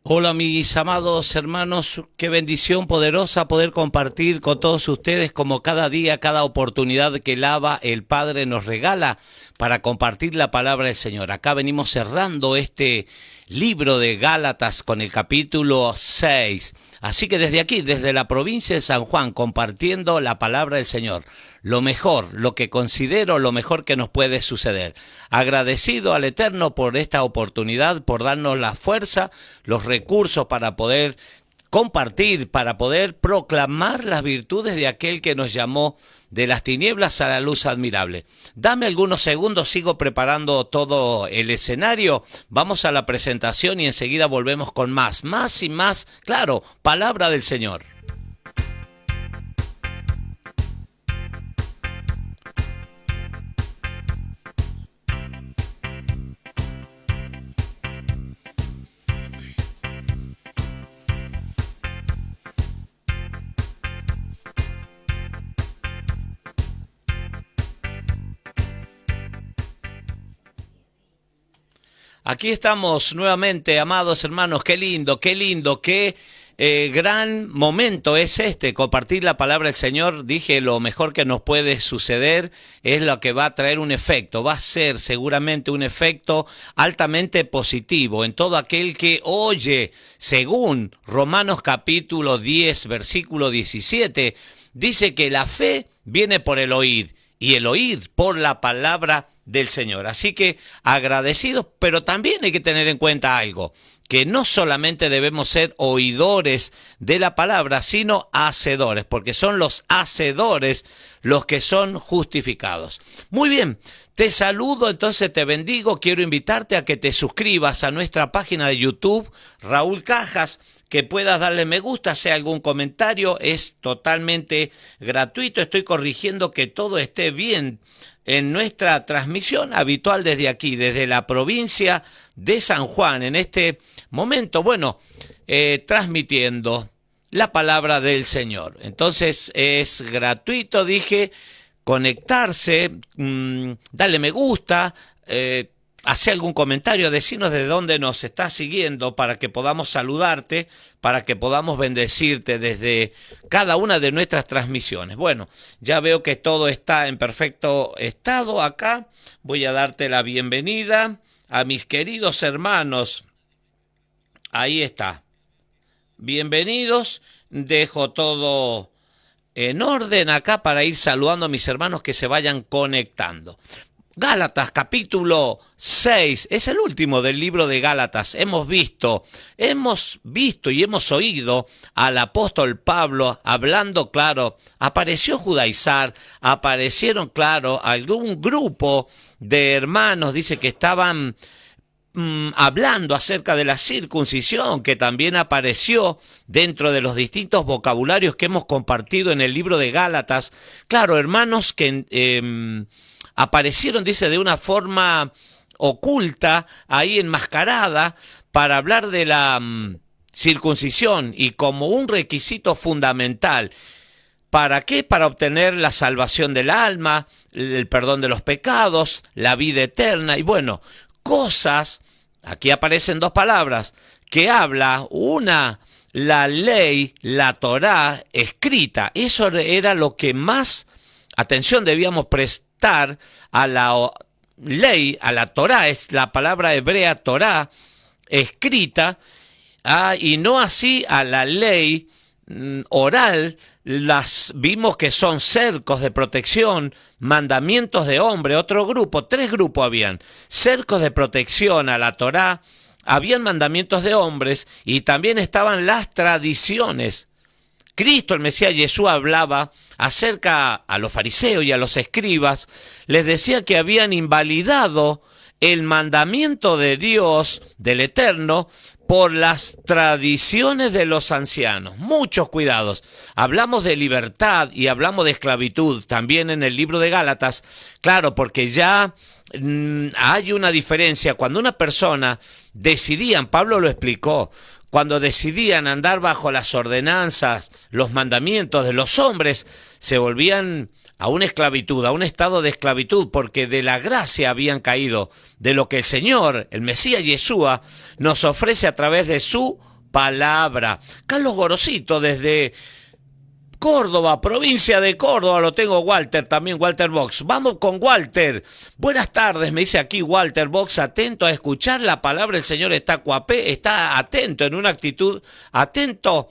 Hola mis amados hermanos, qué bendición poderosa poder compartir con todos ustedes como cada día, cada oportunidad que el Padre nos regala para compartir la palabra del Señor. Acá venimos cerrando este libro de Gálatas con el capítulo 6. Así que desde aquí, desde la provincia de San Juan, compartiendo la palabra del Señor, lo mejor, lo que considero lo mejor que nos puede suceder. Agradecido al Eterno por esta oportunidad, por darnos la fuerza, los recursos para poder compartir, para poder proclamar las virtudes de aquel que nos llamó de las tinieblas a la luz admirable. Dame algunos segundos, sigo preparando todo el escenario, vamos a la presentación y enseguida volvemos con más y más, claro, palabra del Señor. Aquí estamos nuevamente, amados hermanos, qué lindo, qué gran momento es este, compartir la palabra del Señor. Dije, lo mejor que nos puede suceder es lo que va a traer un efecto, va a ser seguramente un efecto altamente positivo en todo aquel que oye, según Romanos capítulo 10, versículo 17, dice que la fe viene por el oír y el oír por la palabra del Señor. Así que agradecidos, pero también hay que tener en cuenta algo, que no solamente debemos ser oidores de la palabra, sino hacedores, porque son los hacedores los que son justificados. Muy bien, te saludo, entonces te bendigo, quiero invitarte a que te suscribas a nuestra página de YouTube, Raúl Cajas, que puedas darle me gusta, sea algún comentario, es totalmente gratuito, estoy corrigiendo que todo esté bien en nuestra transmisión habitual desde aquí, desde la provincia de San Juan, en este momento, transmitiendo la palabra del Señor. Entonces es gratuito, dije, conectarse, darle me gusta, hacer algún comentario, decirnos de dónde nos estás siguiendo para que podamos saludarte, para que podamos bendecirte desde cada una de nuestras transmisiones. Bueno, ya veo que todo está en perfecto estado acá. Voy a darte la bienvenida a mis queridos hermanos. Ahí está. Bienvenidos. Dejo todo en orden acá para ir saludando a mis hermanos que se vayan conectando. Gálatas capítulo 6, es el último del libro de Gálatas. Hemos visto y hemos oído al apóstol Pablo hablando, claro, apareció judaizar, aparecieron, claro, algún grupo de hermanos, dice que estaban hablando acerca de la circuncisión, que también apareció dentro de los distintos vocabularios que hemos compartido en el libro de Gálatas. Claro, hermanos que aparecieron, dice, de una forma oculta, ahí enmascarada, para hablar de la circuncisión y como un requisito fundamental. ¿Para qué? Para obtener la salvación del alma, el perdón de los pecados, la vida eterna y cosas, aquí aparecen dos palabras, que habla una, la ley, la Torá escrita. Eso era lo que más atención debíamos prestar a la ley, a la Torá, es la palabra hebrea Torá, escrita, y no así a la ley oral. Las vimos que son cercos de protección, mandamientos de hombre, otro grupo, tres grupos habían, cercos de protección a la Torá, habían mandamientos de hombres y también estaban las tradiciones. Cristo, el Mesías Yeshua, hablaba acerca a los fariseos y a los escribas, les decía que habían invalidado el mandamiento de Dios, del Eterno, por las tradiciones de los ancianos. Muchos cuidados. Hablamos de libertad y hablamos de esclavitud también en el libro de Gálatas. Claro, porque ya hay una diferencia. Cuando una persona decidían, Pablo lo explicó, cuando decidían andar bajo las ordenanzas, los mandamientos de los hombres, se volvían a una esclavitud, a un estado de esclavitud, porque de la gracia habían caído, de lo que el Señor, el Mesías Yeshua, nos ofrece a través de su palabra. Carlos Gorosito desde Córdoba, provincia de Córdoba, lo tengo Walter, también Walter Box. Vamos con Walter. Buenas tardes, me dice aquí Walter Box, atento a escuchar la palabra del Señor, está atento en una actitud, atento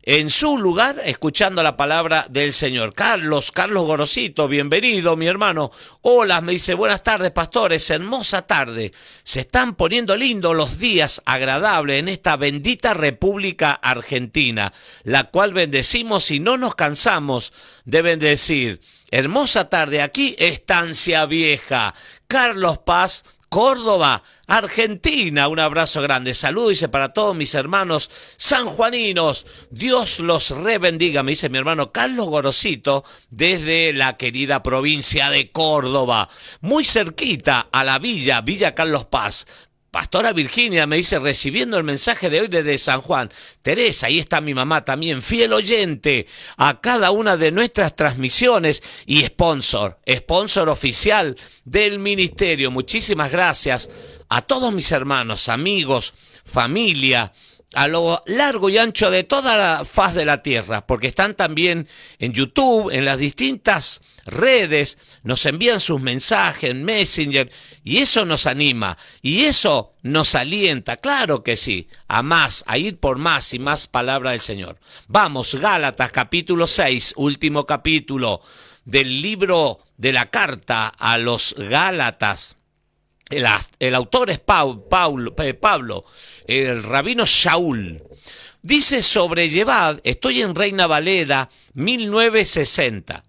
en su lugar, escuchando la palabra del Señor. Carlos Gorosito, bienvenido, mi hermano. Hola, me dice, buenas tardes, pastores, hermosa tarde. Se están poniendo lindos los días agradables en esta bendita República Argentina, la cual bendecimos y no nos cansamos de bendecir. Hermosa tarde, aquí, Estancia Vieja. Carlos Paz, Córdoba, Argentina. Un abrazo grande. Saludo, dice, para todos mis hermanos sanjuaninos. Dios los rebendiga, me dice mi hermano Carlos Gorosito, desde la querida provincia de Córdoba. Muy cerquita a la Villa Carlos Paz. Pastora Virginia me dice, recibiendo el mensaje de hoy desde San Juan. Teresa, ahí está mi mamá también, fiel oyente a cada una de nuestras transmisiones y sponsor oficial del ministerio. Muchísimas gracias a todos mis hermanos, amigos, familia, a lo largo y ancho de toda la faz de la tierra, porque están también en YouTube, en las distintas redes, nos envían sus mensajes en Messenger, y eso nos anima, y eso nos alienta, claro que sí, a ir por más y más palabra del Señor. Vamos, Gálatas capítulo 6, último capítulo del libro de la carta a los Gálatas. El autor es Pablo, el rabino Shaul. Dice, sobrellevad, estoy en Reina Valera 1960,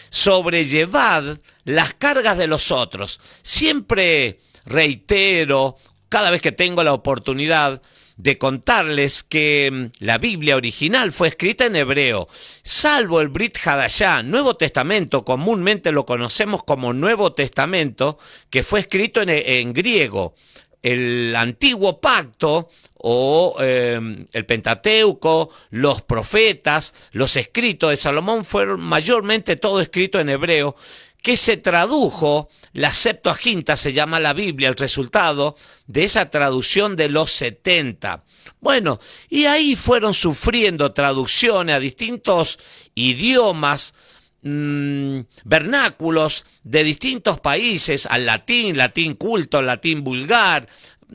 sobrellevad las cargas de los otros. Siempre reitero, cada vez que tengo la oportunidad de contarles que la Biblia original fue escrita en hebreo, salvo el Brit Hadashah, Nuevo Testamento, comúnmente lo conocemos como Nuevo Testamento, que fue escrito en griego. El Antiguo Pacto o el Pentateuco, los profetas, los escritos de Salomón fueron mayormente todo escrito en hebreo, que se tradujo, la Septuaginta se llama la Biblia, el resultado de esa traducción de los 70. Bueno, y ahí fueron sufriendo traducciones a distintos idiomas, vernáculos de distintos países, al latín culto, latín vulgar,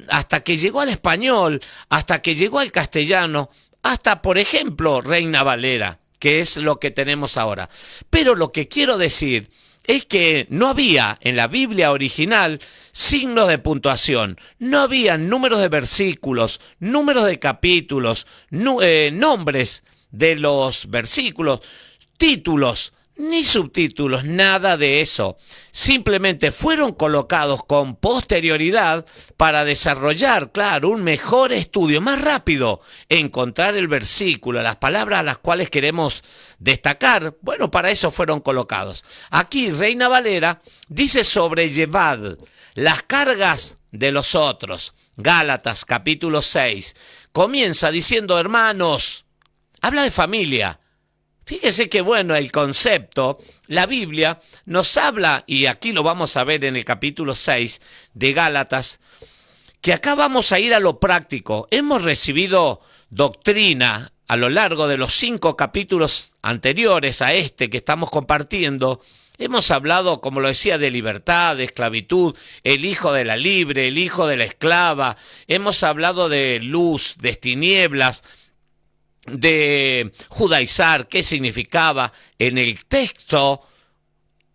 hasta que llegó al español, hasta que llegó al castellano, hasta, por ejemplo, Reina Valera, que es lo que tenemos ahora. Pero lo que quiero decir es que no había en la Biblia original signos de puntuación, no había números de versículos, números de capítulos, nombres de los versículos, títulos, ni subtítulos, nada de eso. Simplemente fueron colocados con posterioridad para desarrollar, claro, un mejor estudio, más rápido, encontrar el versículo, las palabras a las cuales queremos destacar. Bueno, para eso fueron colocados. Aquí, Reina Valera dice, sobrellevad las cargas de los otros. Gálatas, capítulo 6. Comienza diciendo, hermanos, habla de familia. Fíjese que bueno el concepto, la Biblia nos habla, y aquí lo vamos a ver en el capítulo 6 de Gálatas, que acá vamos a ir a lo práctico. Hemos recibido doctrina a lo largo de los 5 capítulos anteriores a este que estamos compartiendo. Hemos hablado, como lo decía, de libertad, de esclavitud, el hijo de la libre, el hijo de la esclava. Hemos hablado de luz, de tinieblas, de judaizar, qué significaba en el texto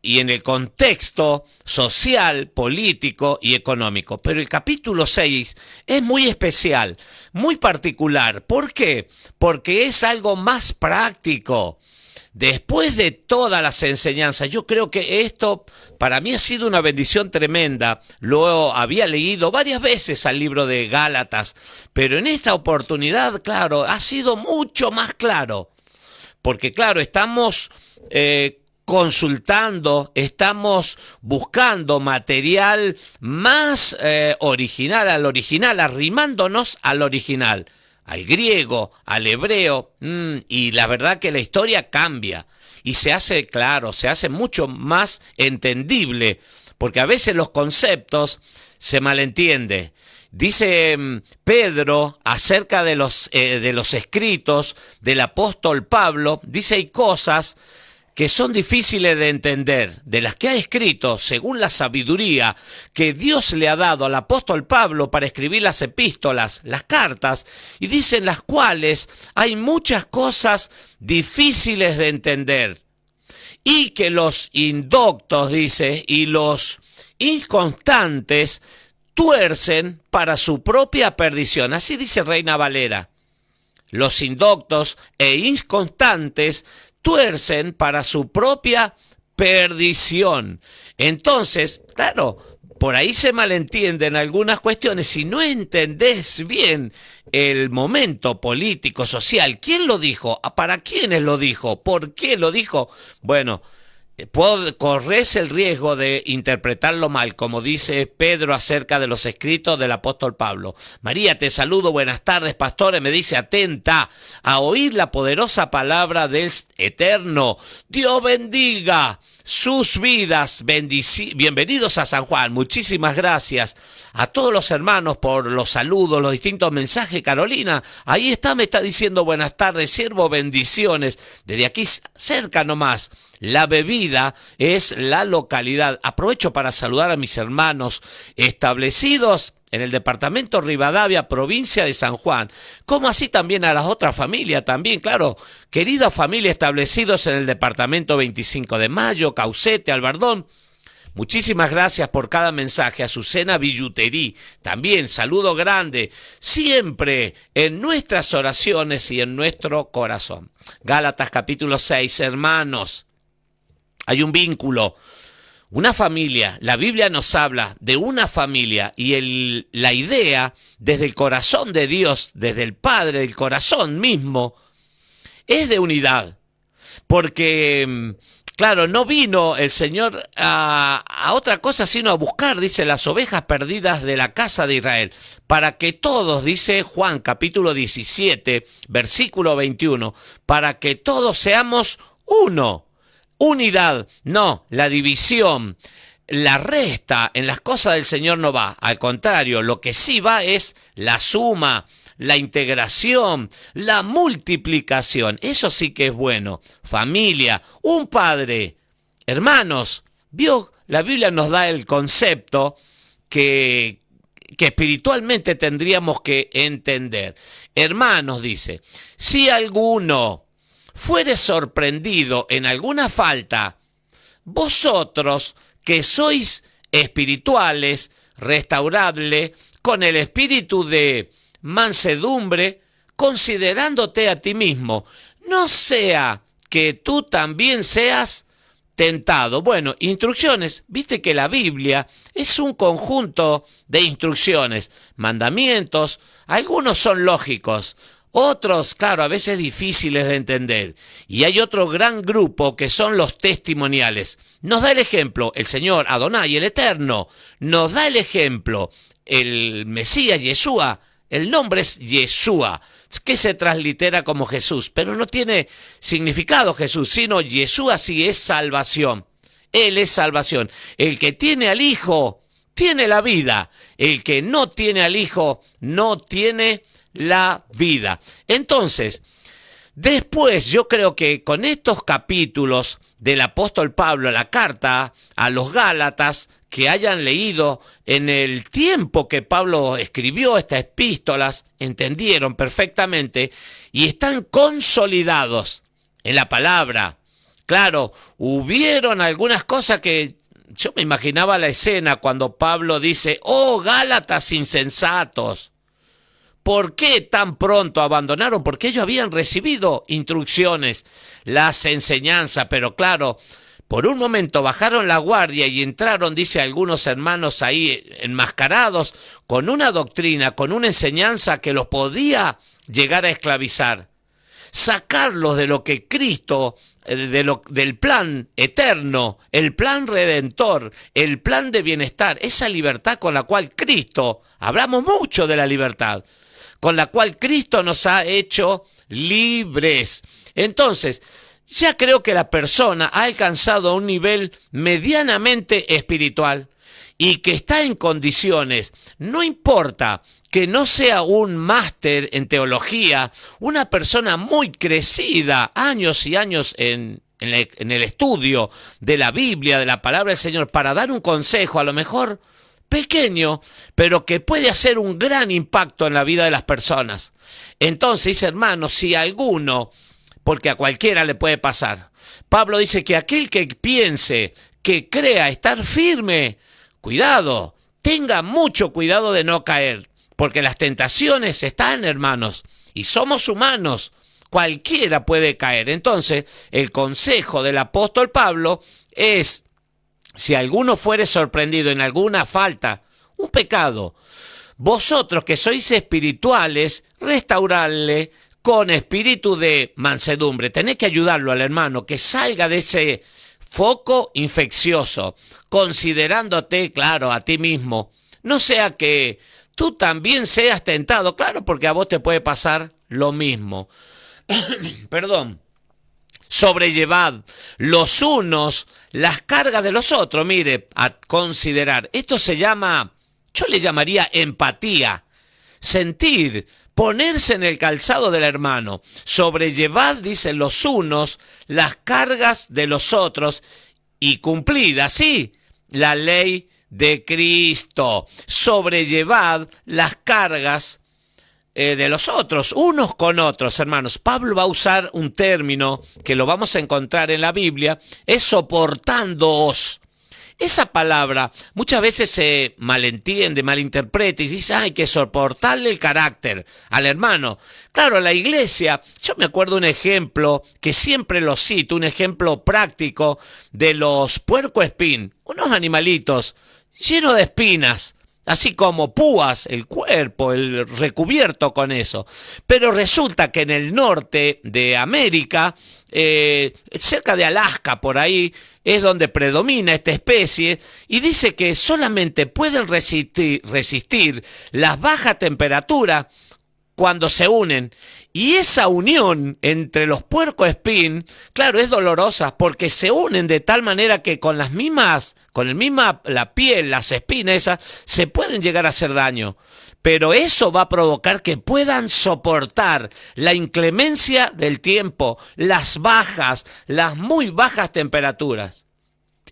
y en el contexto social, político y económico. Pero el capítulo 6 es muy especial, muy particular. ¿Por qué? Porque es algo más práctico. Después de todas las enseñanzas, yo creo que esto para mí ha sido una bendición tremenda. Lo había leído varias veces al libro de Gálatas, pero en esta oportunidad, claro, ha sido mucho más claro. Porque, claro, estamos consultando, estamos buscando material más original, arrimándonos al original. Al griego, al hebreo, y la verdad que la historia cambia y se hace claro, se hace mucho más entendible, porque a veces los conceptos se malentienden. Dice Pedro acerca de los escritos del apóstol Pablo, dice hay cosas que son difíciles de entender, de las que ha escrito, según la sabiduría que Dios le ha dado al apóstol Pablo para escribir las epístolas, las cartas, y dicen las cuales hay muchas cosas difíciles de entender, y que los indoctos, dice, y los inconstantes tuercen para su propia perdición. Así dice Reina Valera. Los indoctos e inconstantes tuercen para su propia perdición. Entonces, claro, por ahí se malentienden algunas cuestiones. Si no entendés bien el momento político, social, ¿quién lo dijo? ¿Para quiénes lo dijo? ¿Por qué lo dijo? Bueno, corres el riesgo de interpretarlo mal, como dice Pedro acerca de los escritos del apóstol Pablo. María, te saludo, buenas tardes, pastores, me dice, atenta a oír la poderosa palabra del Eterno. Dios bendiga sus vidas, bienvenidos a San Juan, muchísimas gracias a todos los hermanos por los saludos, los distintos mensajes. Carolina, ahí está, me está diciendo buenas tardes, siervo, bendiciones, desde aquí cerca nomás. La bebida es la localidad. Aprovecho para saludar a mis hermanos establecidos en el departamento Rivadavia, provincia de San Juan, como así también a las otras familias, también, claro, querida familia establecidos en el departamento 25 de Mayo, Caucete, Albardón. Muchísimas gracias por cada mensaje. Azucena Billuterí, también saludo grande, siempre en nuestras oraciones y en nuestro corazón. Gálatas capítulo 6, hermanos, hay un vínculo. Una familia, la Biblia nos habla de una familia y la idea desde el corazón de Dios, desde el Padre, del corazón mismo, es de unidad. Porque, claro, no vino el Señor a otra cosa sino a buscar, dice, las ovejas perdidas de la casa de Israel, para que todos, dice Juan capítulo 17, versículo 21, para que todos seamos uno. Unidad, no, la división, la resta en las cosas del Señor no va. Al contrario, lo que sí va es la suma, la integración, la multiplicación. Eso sí que es bueno. Familia, un padre, hermanos. La Biblia nos da el concepto que espiritualmente tendríamos que entender. Hermanos, dice, si alguno fuere sorprendido en alguna falta, vosotros que sois espirituales, restauradle con el espíritu de mansedumbre, considerándote a ti mismo, no sea que tú también seas tentado. Bueno, instrucciones, viste que la Biblia es un conjunto de instrucciones, mandamientos, algunos son lógicos, otros, claro, a veces difíciles de entender. Y hay otro gran grupo que son los testimoniales. Nos da el ejemplo el Señor Adonai, el Eterno. Nos da el ejemplo el Mesías, Yeshua. El nombre es Yeshua, que se translitera como Jesús. Pero no tiene significado Jesús, sino Yeshua sí es salvación. Él es salvación. El que tiene al Hijo, tiene la vida. El que no tiene al Hijo, no tiene la vida. Entonces, después yo creo que con estos capítulos del apóstol Pablo, la carta a los Gálatas, que hayan leído en el tiempo que Pablo escribió estas epístolas, entendieron perfectamente y están consolidados en la palabra. Claro, hubieron algunas cosas que yo me imaginaba la escena cuando Pablo dice, oh Gálatas insensatos, ¿por qué tan pronto abandonaron? Porque ellos habían recibido instrucciones, las enseñanzas, pero claro, por un momento bajaron la guardia y entraron, dice algunos hermanos ahí, enmascarados, con una doctrina, con una enseñanza que los podía llegar a esclavizar. Sacarlos de lo que Cristo, del plan eterno, el plan redentor, el plan de bienestar, esa libertad con la cual Cristo, hablamos mucho de la libertad, con la cual Cristo nos ha hecho libres. Entonces, ya creo que la persona ha alcanzado un nivel medianamente espiritual y que está en condiciones, no importa que no sea un máster en teología, una persona muy crecida, años y años en el estudio de la Biblia, de la palabra del Señor, para dar un consejo, a lo mejor pequeño, pero que puede hacer un gran impacto en la vida de las personas. Entonces dice, hermanos, si alguno, porque a cualquiera le puede pasar, Pablo dice que aquel que piense, que crea estar firme, cuidado, tenga mucho cuidado de no caer, porque las tentaciones están, hermanos, y somos humanos, cualquiera puede caer. Entonces, el consejo del apóstol Pablo es, si alguno fuere sorprendido en alguna falta, un pecado, vosotros que sois espirituales, restaurarle con espíritu de mansedumbre. Tenés que ayudarlo al hermano que salga de ese foco infeccioso, considerándote, claro, a ti mismo. No sea que tú también seas tentado, claro, porque a vos te puede pasar lo mismo. Perdón. Sobrellevad los unos las cargas de los otros. Mire, a considerar. Esto se llama, yo le llamaría empatía. Sentir, ponerse en el calzado del hermano. Sobrellevad, dicen los unos, las cargas de los otros y cumplid así la ley de Cristo. Sobrellevad las cargas de los otros, unos con otros, hermanos. Pablo va a usar un término que lo vamos a encontrar en la Biblia, es soportándoos. Esa palabra muchas veces se malentiende, malinterpreta y dice, hay que soportarle el carácter al hermano. Claro, la iglesia, yo me acuerdo un ejemplo que siempre lo cito, un ejemplo práctico de los puercoespín, unos animalitos llenos de espinas, así como púas, el cuerpo, el recubierto con eso. Pero resulta que en el norte de América, cerca de Alaska, por ahí, es donde predomina esta especie, y dice que solamente pueden resistir las bajas temperaturas cuando se unen. Y esa unión entre los puercoespín, claro, es dolorosa porque se unen de tal manera que con la piel, las espinas esas, se pueden llegar a hacer daño. Pero eso va a provocar que puedan soportar la inclemencia del tiempo, las muy bajas temperaturas.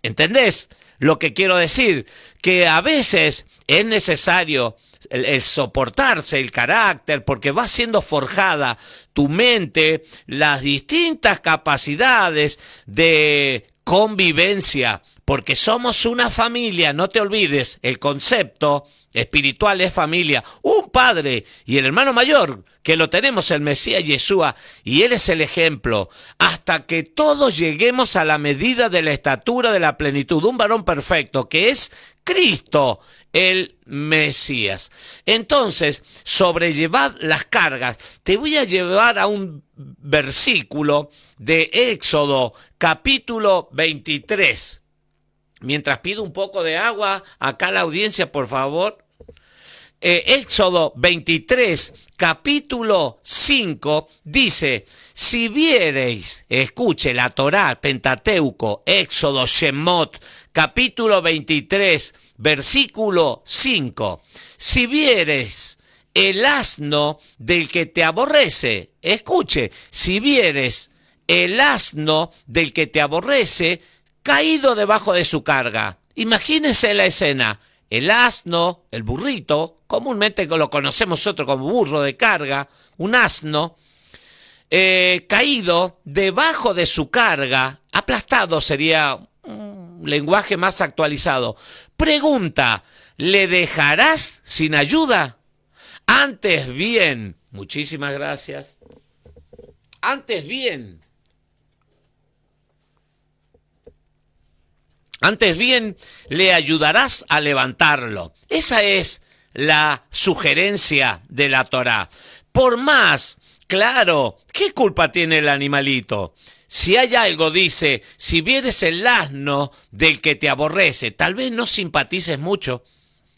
¿Entendés lo que quiero decir? Que a veces es necesario el soportarse, el carácter, porque va siendo forjada tu mente, las distintas capacidades de convivencia, porque somos una familia, no te olvides, el concepto espiritual es familia, un padre y el hermano mayor, que lo tenemos, el Mesías Yeshua, y él es el ejemplo, hasta que todos lleguemos a la medida de la estatura de la plenitud, un varón perfecto, que es Cristo, el Mesías. Entonces, sobrellevad las cargas. Te voy a llevar a un versículo de Éxodo, capítulo 23. Mientras pido un poco de agua, acá la audiencia, por favor. Éxodo 23, capítulo 5, dice, si viereis, escuche la Torá, Pentateuco, Éxodo, Shemot, capítulo 23, versículo 5, si viereis el asno del que te aborrece, escuche, si vieres el asno del que te aborrece, caído debajo de su carga. Imagínense la escena. El asno, el burrito, comúnmente lo conocemos nosotros como burro de carga, un asno, caído debajo de su carga, aplastado sería un lenguaje más actualizado. Pregunta, ¿le dejarás sin ayuda? Antes bien, muchísimas gracias. Antes bien le ayudarás a levantarlo. Esa es la sugerencia de la Torá. Por más, claro, ¿qué culpa tiene el animalito? Si hay algo, dice, si vieres el asno del que te aborrece, tal vez no simpatices mucho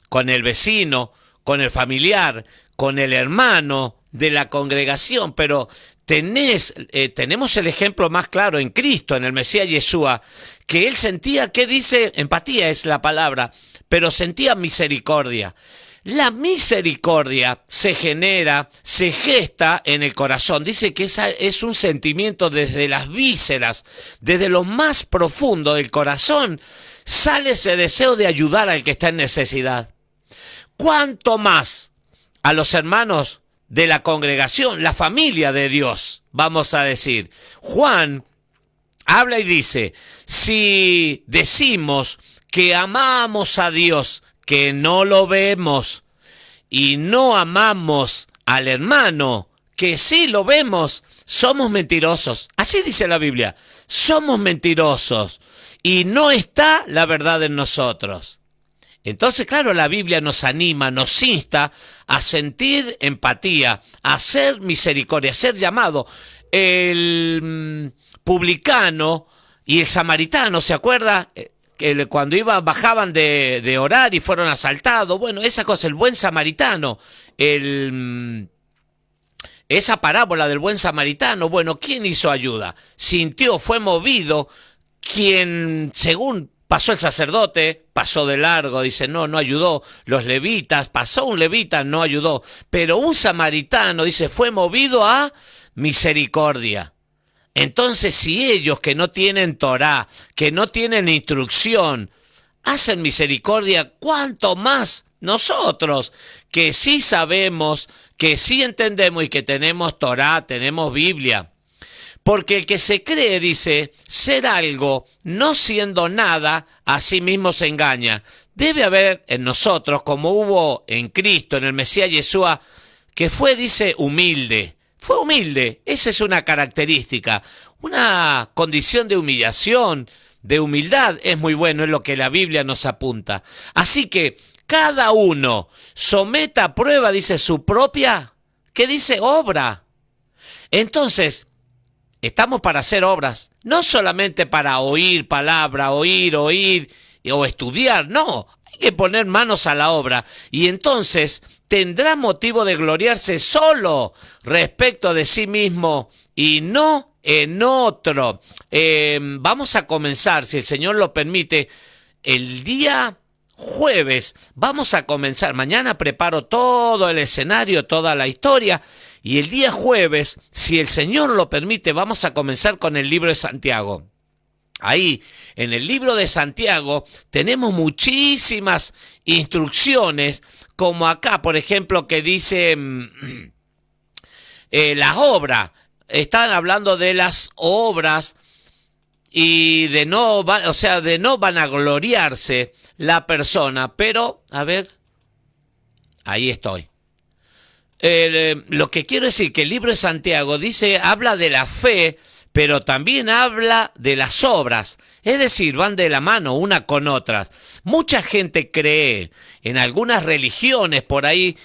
con el vecino, con el familiar, con el hermano de la congregación, pero tenemos el ejemplo más claro en Cristo, en el Mesías Yeshua, que él sentía, ¿qué dice? Empatía es la palabra, pero sentía misericordia. La misericordia se genera, se gesta en el corazón. Dice que esa es un sentimiento desde las vísceras, desde lo más profundo del corazón, sale ese deseo de ayudar al que está en necesidad. ¿Cuánto más a los hermanos de la congregación, la familia de Dios, vamos a decir? Juan habla y dice, si decimos que amamos a Dios, que no lo vemos, y no amamos al hermano, que sí lo vemos, somos mentirosos. Así dice la Biblia, somos mentirosos, y no está la verdad en nosotros. Entonces, claro, la Biblia nos anima, nos insta a sentir empatía, a hacer misericordia, a ser llamado. El publicano y el samaritano, ¿se acuerda? Cuando bajaban de orar y fueron asaltados, bueno, esa cosa, el buen samaritano, esa parábola del buen samaritano, bueno, ¿quién hizo ayuda? Sintió, fue movido, quien, según pasó el sacerdote, pasó de largo, dice, no ayudó. Los levitas, pasó un levita, no ayudó. Pero un samaritano, dice, fue movido a misericordia. Entonces, si ellos que no tienen Torá, que no tienen instrucción, hacen misericordia, ¿cuánto más nosotros, que sí sabemos, que sí entendemos y que tenemos Torá, tenemos Biblia? Porque el que se cree, dice, ser algo, no siendo nada, a sí mismo se engaña. Debe haber en nosotros, como hubo en Cristo, en el Mesías Yeshua, que fue, dice, humilde. Fue humilde, esa es una característica, una condición de humillación, de humildad, es muy bueno, es lo que la Biblia nos apunta. Así que cada uno someta a prueba, dice, su propia, ¿qué dice? Obra. Entonces, estamos para hacer obras, no solamente para oír palabra, oír o estudiar, no, hay que poner manos a la obra y entonces tendrá motivo de gloriarse solo respecto de sí mismo y no en otro. Vamos a comenzar, si el Señor lo permite, el día jueves, vamos a comenzar, mañana preparo todo el escenario, toda la historia. Y el día jueves, si el Señor lo permite, vamos a comenzar con el libro de Santiago. Ahí, en el libro de Santiago, tenemos muchísimas instrucciones, como acá, por ejemplo, que dice las obras. Están hablando de las obras y de no vanagloriarse la persona. Pero, a ver, ahí estoy. Lo que quiero decir que el libro de Santiago habla de la fe, pero también habla de las obras. Es decir, van de la mano una con otras. Mucha gente cree en algunas religiones por ahí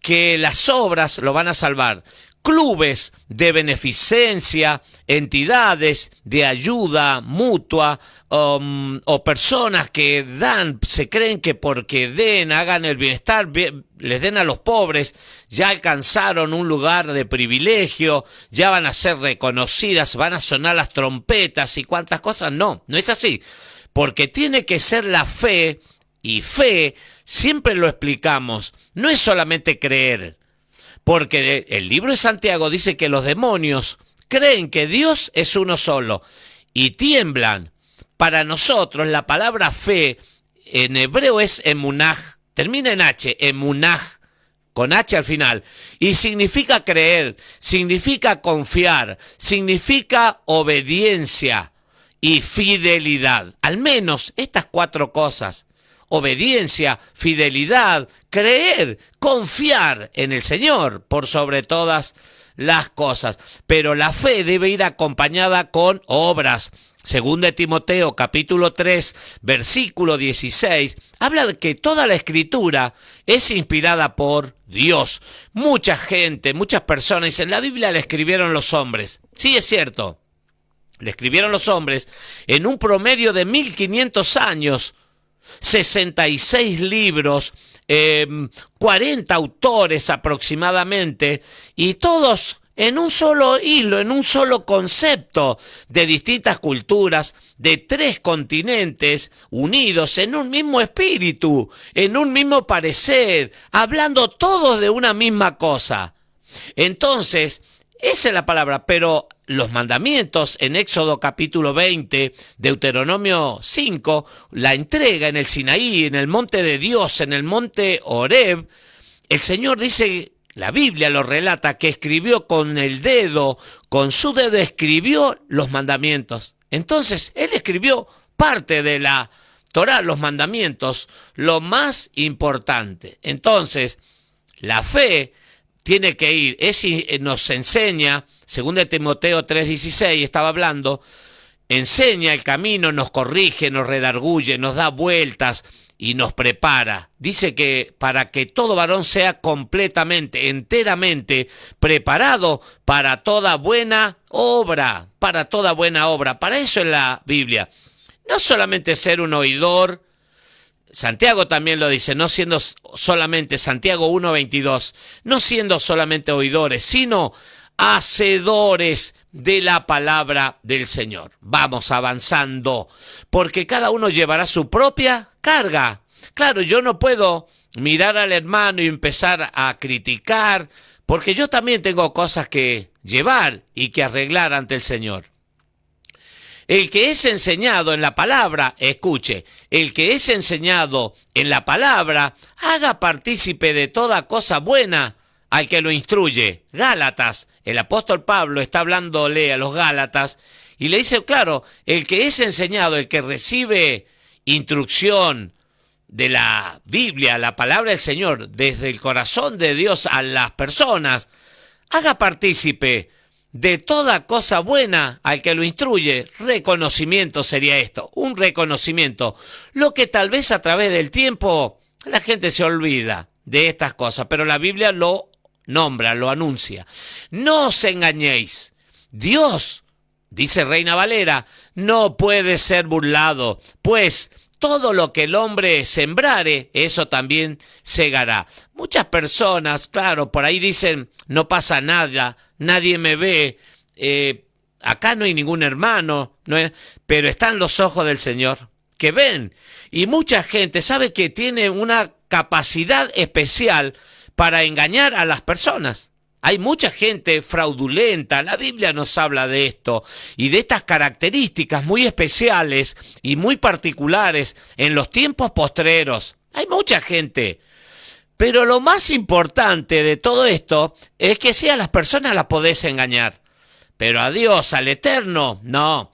que las obras lo van a salvar. Clubes de beneficencia, entidades de ayuda mutua o personas que dan, se creen que porque hagan el bienestar, les den a los pobres, ya alcanzaron un lugar de privilegio, ya van a ser reconocidas, van a sonar las trompetas y cuantas cosas. No es así, porque tiene que ser la fe, y fe, siempre lo explicamos, no es solamente creer. Porque el libro de Santiago dice que los demonios creen que Dios es uno solo y tiemblan. Para nosotros la palabra fe en hebreo es emunaj, termina en H, emunaj, con H al final, y significa creer, significa confiar, significa obediencia y fidelidad. Al menos estas cuatro cosas. Obediencia, fidelidad, creer, confiar en el Señor por sobre todas las cosas. Pero la fe debe ir acompañada con obras. Según de Timoteo, capítulo 3, versículo 16, habla de que toda la Escritura es inspirada por Dios. Mucha gente, muchas personas dicen, la Biblia la escribieron los hombres. Sí, es cierto, la escribieron los hombres en un promedio de 1500 años. 66 libros, 40 autores aproximadamente, y todos en un solo hilo, en un solo concepto, de distintas culturas, de 3 continentes, unidos en un mismo espíritu, en un mismo parecer, hablando todos de una misma cosa. Entonces, esa es la palabra, pero los mandamientos en Éxodo capítulo 20, Deuteronomio 5, la entrega en el Sinaí, en el monte de Dios, en el monte Horeb, el Señor dice, la Biblia lo relata, que escribió con el dedo, con su dedo escribió los mandamientos. Entonces, Él escribió parte de la Torá, los mandamientos, lo más importante. Entonces, la fe tiene que ir, nos enseña, según de Timoteo 3:16, estaba hablando, enseña el camino, nos corrige, nos redarguye, nos da vueltas y nos prepara. Dice que para que todo varón sea completamente, enteramente preparado para toda buena obra, para toda buena obra. Para eso es la Biblia. No solamente ser un oidor. Santiago también lo dice, no siendo solamente, Santiago 1:22, no siendo solamente oidores, sino hacedores de la palabra del Señor. Vamos avanzando, porque cada uno llevará su propia carga. Claro, yo no puedo mirar al hermano y empezar a criticar, porque yo también tengo cosas que llevar y que arreglar ante el Señor. El que es enseñado en la palabra, escuche, el que es enseñado en la palabra, haga partícipe de toda cosa buena al que lo instruye. Gálatas, el apóstol Pablo está hablándole a los Gálatas y le dice, claro, el que es enseñado, el que recibe instrucción de la Biblia, la palabra del Señor, desde el corazón de Dios a las personas, haga partícipe de toda cosa buena al que lo instruye. Reconocimiento sería esto, un reconocimiento. Lo que tal vez a través del tiempo la gente se olvida de estas cosas, pero la Biblia lo nombra, lo anuncia. No os engañéis. Dios, dice Reina Valera, no puede ser burlado, pues todo lo que el hombre sembrare, eso también segará. Muchas personas, claro, por ahí dicen, no pasa nada, nadie me ve, acá no hay ningún hermano, pero están los ojos del Señor que ven. Y mucha gente sabe que tiene una capacidad especial para engañar a las personas. Hay mucha gente fraudulenta, la Biblia nos habla de esto y de estas características muy especiales y muy particulares en los tiempos postreros. Hay mucha gente. Pero lo más importante de todo esto es que si a las personas las podés engañar. Pero a Dios, al Eterno, no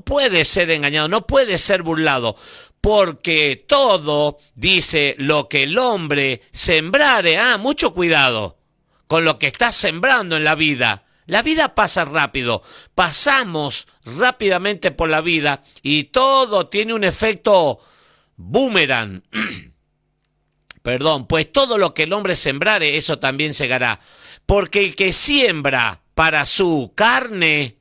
puede ser engañado, no puede ser burlado. Porque todo, dice, lo que el hombre sembrare, mucho cuidado con lo que estás sembrando en la vida. La vida pasa rápido, pasamos rápidamente por la vida y todo tiene un efecto boomerang. Perdón, pues todo lo que el hombre sembrare, eso también segará. Porque el que siembra para su carne,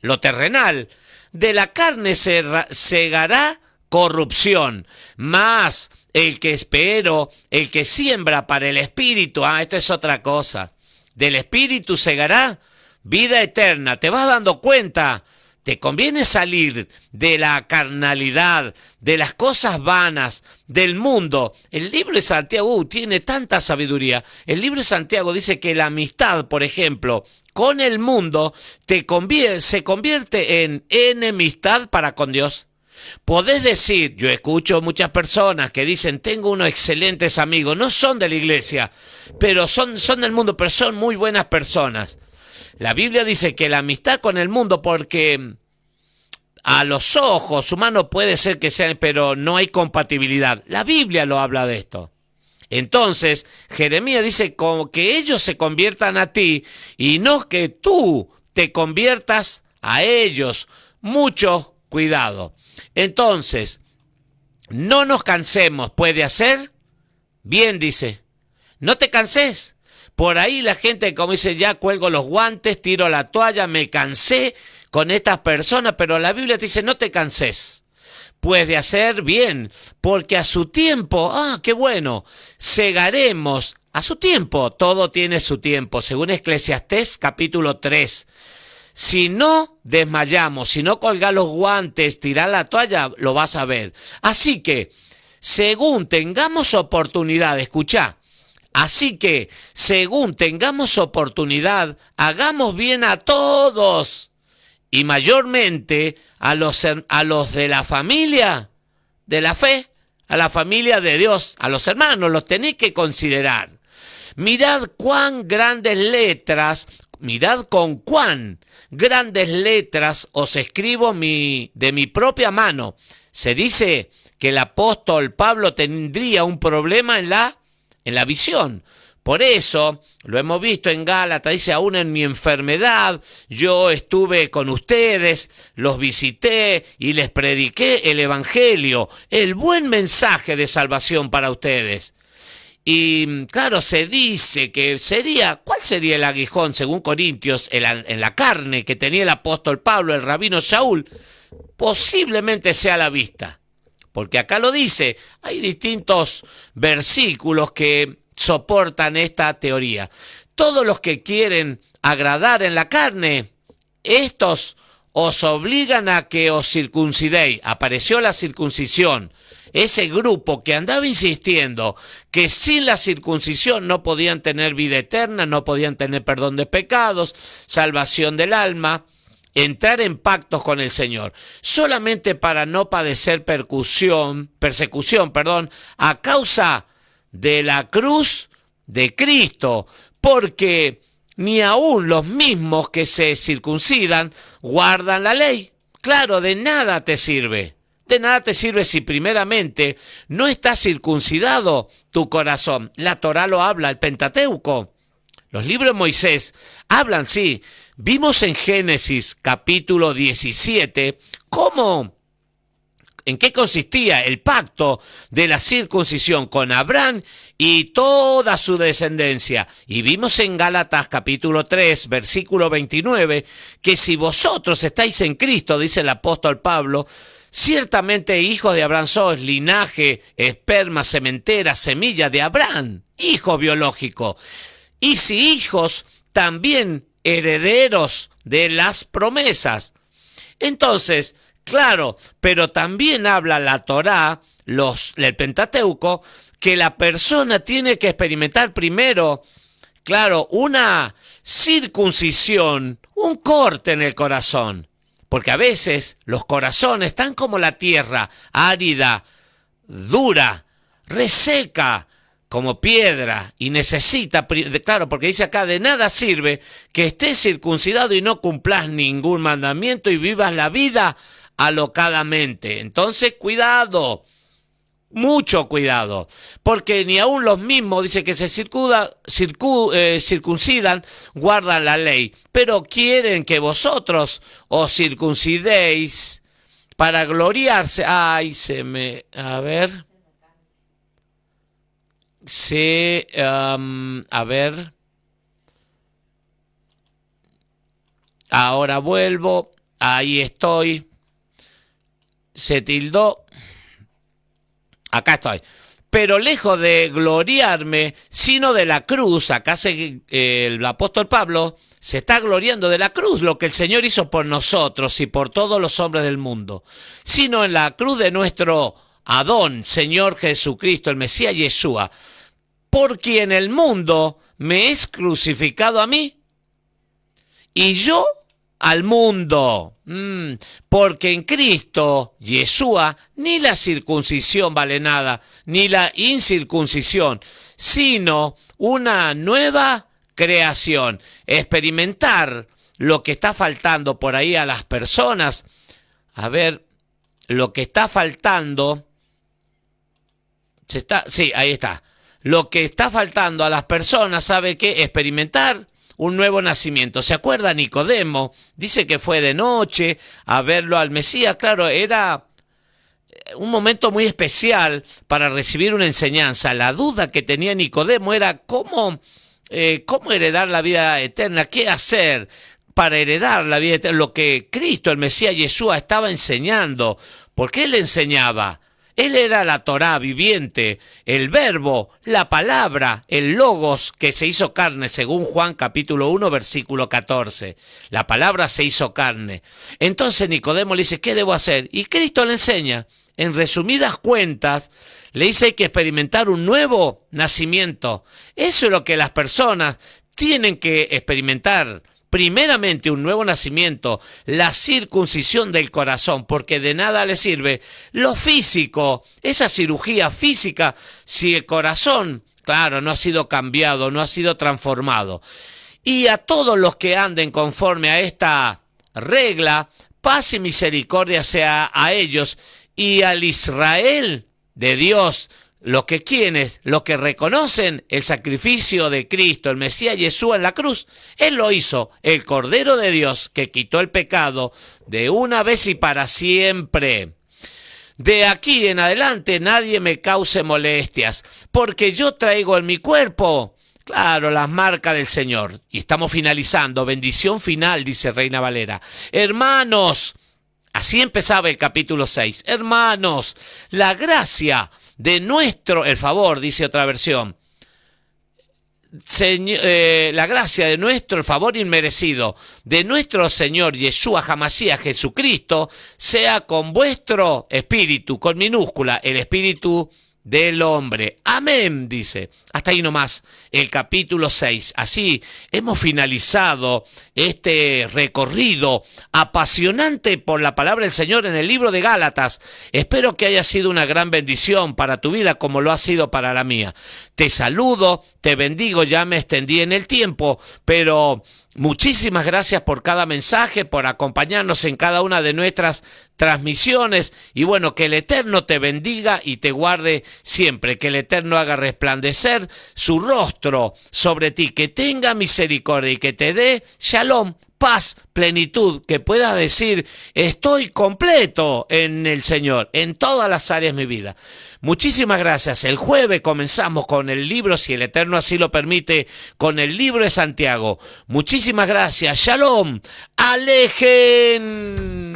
lo terrenal, de la carne segará corrupción, mas el que siembra para el espíritu, esto es otra cosa, del espíritu segará vida eterna. Te vas dando cuenta, te conviene salir de la carnalidad, de las cosas vanas, del mundo. El libro de Santiago tiene tanta sabiduría. El libro de Santiago dice que la amistad, por ejemplo, con el mundo se convierte en enemistad para con Dios. Podés decir, yo escucho muchas personas que dicen, tengo unos excelentes amigos, no son de la iglesia, pero son del mundo, pero son muy buenas personas. La Biblia dice que la amistad con el mundo, porque a los ojos humanos puede ser que sean, pero no hay compatibilidad. La Biblia lo habla de esto. Entonces, Jeremías dice como que ellos se conviertan a ti y no que tú te conviertas a ellos. Mucho cuidado. Entonces, no nos cansemos, ¿puede hacer? Bien, dice, no te canses. Por ahí la gente, como dice, ya cuelgo los guantes, tiro la toalla, me cansé con estas personas, pero la Biblia te dice, no te canses, pues de hacer bien, porque a su tiempo, qué bueno, segaremos. A su tiempo, todo tiene su tiempo, según Eclesiastés capítulo 3. Si no desmayamos, si no colgás los guantes, tirás la toalla, lo vas a ver. Así que, según tengamos oportunidad, escuchá, así que, según tengamos oportunidad, hagamos bien a todos, y mayormente a los de la familia, de la fe, a la familia de Dios, a los hermanos, los tenéis que considerar. Mirad cuán grandes letras, mirad con cuán grandes letras os escribo de mi propia mano. Se dice que el apóstol Pablo tendría un problema en la visión. Por eso, lo hemos visto en Gálatas, dice, aún en mi enfermedad, yo estuve con ustedes, los visité y les prediqué el evangelio, el buen mensaje de salvación para ustedes. Y claro, se dice que ¿cuál sería el aguijón, según Corintios, en la carne que tenía el apóstol Pablo, el rabino Shaul? Posiblemente sea la vista. Porque acá lo dice, hay distintos versículos que soportan esta teoría. Todos los que quieren agradar en la carne, estos os obligan a que os circuncidéis. Apareció la circuncisión. Ese grupo que andaba insistiendo que sin la circuncisión no podían tener vida eterna, no podían tener perdón de pecados, salvación del alma, entrar en pactos con el Señor, solamente para no padecer persecución, a causa de la cruz de Cristo, porque ni aun los mismos que se circuncidan guardan la ley. Claro, de nada te sirve. De nada te sirve si primeramente no está circuncidado tu corazón. La Torá lo habla, el Pentateuco. Los libros de Moisés hablan, sí. Vimos en Génesis capítulo 17 en qué consistía el pacto de la circuncisión con Abraham y toda su descendencia. Y vimos en Gálatas capítulo 3, versículo 29, que si vosotros estáis en Cristo, dice el apóstol Pablo, ciertamente hijos de Abraham sois, linaje, esperma, sementera, semilla de Abraham, hijo biológico. Y si hijos, también herederos de las promesas. Entonces, claro, pero también habla la Torá, el Pentateuco, que la persona tiene que experimentar primero, claro, una circuncisión, un corte en el corazón. Porque a veces los corazones están como la tierra, árida, dura, reseca, como piedra, y necesita, claro, porque dice acá, de nada sirve que estés circuncidado y no cumplas ningún mandamiento y vivas la vida alocadamente. Entonces, cuidado, mucho cuidado, porque ni aun los mismos, dice que se circuncidan, guardan la ley, pero quieren que vosotros os circuncidéis para gloriarse. A ver, ahora vuelvo, ahí estoy, se tildó, acá estoy. Pero lejos de gloriarme, sino de la cruz, acá el apóstol Pablo se está gloriando de la cruz, lo que el Señor hizo por nosotros y por todos los hombres del mundo, sino en la cruz de nuestro Adón, Señor Jesucristo, el Mesías Yeshua, por quien el mundo me es crucificado a mí y yo al mundo. Porque en Cristo, Yeshua, ni la circuncisión vale nada, ni la incircuncisión, sino una nueva creación. Experimentar lo que está faltando por ahí a las personas. A ver, lo que está faltando. Sí, ahí está. Lo que está faltando a las personas, ¿sabe qué? Experimentar un nuevo nacimiento. ¿Se acuerda Nicodemo? Dice que fue de noche a verlo al Mesías. Claro, era un momento muy especial para recibir una enseñanza. La duda que tenía Nicodemo era cómo heredar la vida eterna, qué hacer para heredar la vida eterna, lo que Cristo, el Mesías Yeshua, estaba enseñando. porque él enseñaba. Él era la Torá viviente, el verbo, la palabra, el logos que se hizo carne, según Juan capítulo 1, versículo 14. La palabra se hizo carne. Entonces Nicodemo le dice, ¿qué debo hacer? Y Cristo le enseña. En resumidas cuentas, le dice hay que experimentar un nuevo nacimiento. Eso es lo que las personas tienen que experimentar. Primeramente, un nuevo nacimiento, la circuncisión del corazón, porque de nada le sirve lo físico, esa cirugía física, si el corazón, claro, no ha sido cambiado, no ha sido transformado. Y a todos los que anden conforme a esta regla, paz y misericordia sea a ellos y al Israel de Dios, los que reconocen el sacrificio de Cristo, el Mesías Yeshua en la cruz. Él lo hizo, el Cordero de Dios que quitó el pecado de una vez y para siempre. De aquí en adelante nadie me cause molestias, porque yo traigo en mi cuerpo, claro, las marcas del Señor. Y estamos finalizando, bendición final, dice Reina Valera. Hermanos, así empezaba el capítulo 6. Hermanos, la gracia de nuestro, el favor, dice otra versión, la gracia de nuestro, el favor inmerecido de nuestro Señor Yeshua HaMashiach Jesucristo, sea con vuestro espíritu, con minúscula, el espíritu del hombre. Amén, dice. Hasta ahí nomás el capítulo 6. Así hemos finalizado este recorrido apasionante por la palabra del Señor en el libro de Gálatas. Espero que haya sido una gran bendición para tu vida como lo ha sido para la mía. Te saludo, te bendigo, ya me extendí en el tiempo, pero muchísimas gracias por cada mensaje, por acompañarnos en cada una de nuestras transmisiones y bueno, que el Eterno te bendiga y te guarde siempre, que el Eterno haga resplandecer su rostro sobre ti, que tenga misericordia y que te dé shalom, paz, plenitud, que puedas decir, estoy completo en el Señor, en todas las áreas de mi vida. Muchísimas gracias. El jueves comenzamos con el libro, si el Eterno así lo permite, con el libro de Santiago. Muchísimas gracias. Shalom. Alejen.